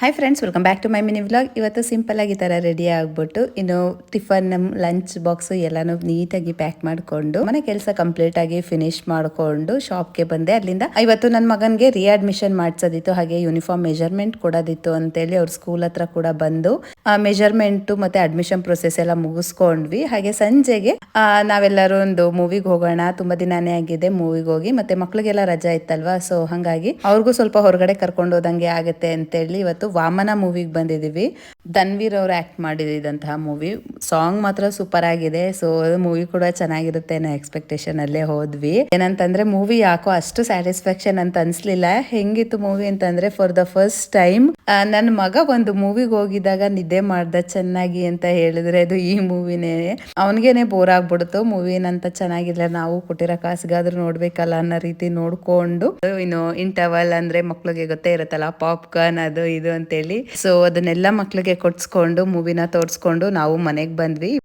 Hi friends, welcome back to my mini vlog. ಇವತ್ತು simple ಆಗಿ ಈ ಥರ ರೆಡಿ ಆಗ್ಬಿಟ್ಟು ಇನ್ನು ಟಿಫನ್ ಲಂಚ್ ಬಾಕ್ಸ್ ಎಲ್ಲಾನು ನೀಟಾಗಿ ಪ್ಯಾಕ್ ಮಾಡಿಕೊಂಡು ಮನೆ ಕೆಲಸ ಕಂಪ್ಲೀಟ್ ಆಗಿ ಫಿನಿಶ್ ಮಾಡಿಕೊಂಡು ಶಾಪ್ಗೆ ಬಂದೆ. ಅಲ್ಲಿಂದ ಇವತ್ತು ನನ್ನ ಮಗನಿಗೆ ರಿಅಡ್ಮಿಷನ್ ಮಾಡಿಸೋದಿತ್ತು, ಹಾಗೆ ಯೂನಿಫಾರ್ಮ್ ಮೆಜರ್ಮೆಂಟ್ ಕೊಡೋದಿತ್ತು ಅಂತೇಳಿ ಅವ್ರ ಸ್ಕೂಲ್ ಹತ್ರ ಕೂಡ ಬಂದು ಮೆಜರ್ಮೆಂಟ್ ಮತ್ತೆ ಅಡ್ಮಿಷನ್ ಪ್ರೊಸೆಸ್ ಎಲ್ಲ ಮುಗಿಸ್ಕೊಂಡ್ವಿ. ಹಾಗೆ ಸಂಜೆಗೆ ನಾವೆಲ್ಲರೂ ಒಂದು ಮೂವಿಗೆ ಹೋಗೋಣ, ತುಂಬಾ ದಿನಾನೇ ಆಗಿದೆ ಮೂವಿಗೆ ಹೋಗಿ, ಮತ್ತೆ ಮಕ್ಳಿಗೆಲ್ಲ ರಜಾ ಇತ್ತಲ್ವಾ, ಸೊ ಹಂಗಾಗಿ ಅವ್ರಿಗೂ ಸ್ವಲ್ಪ ಹೊರಗಡೆ ಕರ್ಕೊಂಡು ಹೋದಂಗೆ ಆಗುತ್ತೆ ಅಂತೇಳಿ ಇವತ್ತು ವಾಮನ ಮೂವಿಗೆ ಬಂದಿದ್ದೀವಿ. ಧನ್ವೀರ್ ಅವರು ಆಕ್ಟ್ ಮಾಡಿದಂತಹ ಮೂವಿ. ಸಾಂಗ್ ಮಾತ್ರ ಸೂಪರ್ ಆಗಿದೆ. ಸೊ ಮೂವಿ ಕೂಡ ಚೆನ್ನಾಗಿರುತ್ತೆ ಅನ್ನೋ ಎಕ್ಸ್ಪೆಕ್ಟೇಷನ್ ಅಲ್ಲೇ ಹೋದ್ವಿ. ಏನಂತಂದ್ರೆ ಮೂವಿ ಯಾಕೋ ಅಷ್ಟು ಸ್ಯಾಟಿಸ್ಫ್ಯಾಕ್ಷನ್ ಅಂತ ಅನ್ಸ್ಲಿಲ್ಲ. ಹೆಂಗಿತ್ತು ಮೂವಿ ಅಂತಂದ್ರೆ, ಫಾರ್ ದ ಫಸ್ಟ್ ಟೈಮ್ ನನ್ನ ಮಗ ಒಂದು ಮೂವಿಗೆ ಹೋಗಿದಾಗ ನಿದ್ದೆ ಮಾಡ್ದ ಚೆನ್ನಾಗಿ ಅಂತ ಹೇಳಿದ್ರೆ ಅದು ಈ ಮೂವಿನೇ. ಅವನಿಗೇನೆ ಬೋರ್ ಆಗ್ಬಿಡ್ತು, ಮೂವಿನಂತ ಚೆನ್ನಾಗಿಲ್ಲ, ನಾವು ಕೊಟ್ಟಿರೋ ಕಾಸಿಗಾದ್ರೂ ನೋಡ್ಬೇಕಲ್ಲ ಅನ್ನೋ ರೀತಿ ನೋಡ್ಕೊಂಡು ಇನ್ನು ಇಂಟರ್ವಲ್ ಅಂದ್ರೆ ಮಕ್ಳಿಗೆ ಗೊತ್ತೇ ಇರುತ್ತಲ್ಲ, ಪಾಪ್ಕಾರ್ನ್ ಅದು ಇದು ಅಂತೇಳಿ, ಸೊ ಅದನ್ನೆಲ್ಲ ಮಕ್ಳಿಗೆ ಕೊಡ್ಸ್ಕೊಂಡು ಮೂವಿನ ತೋರ್ಸ್ಕೊಂಡು ನಾವು ಮನೆಗೆ ಬಂದ್ವಿ.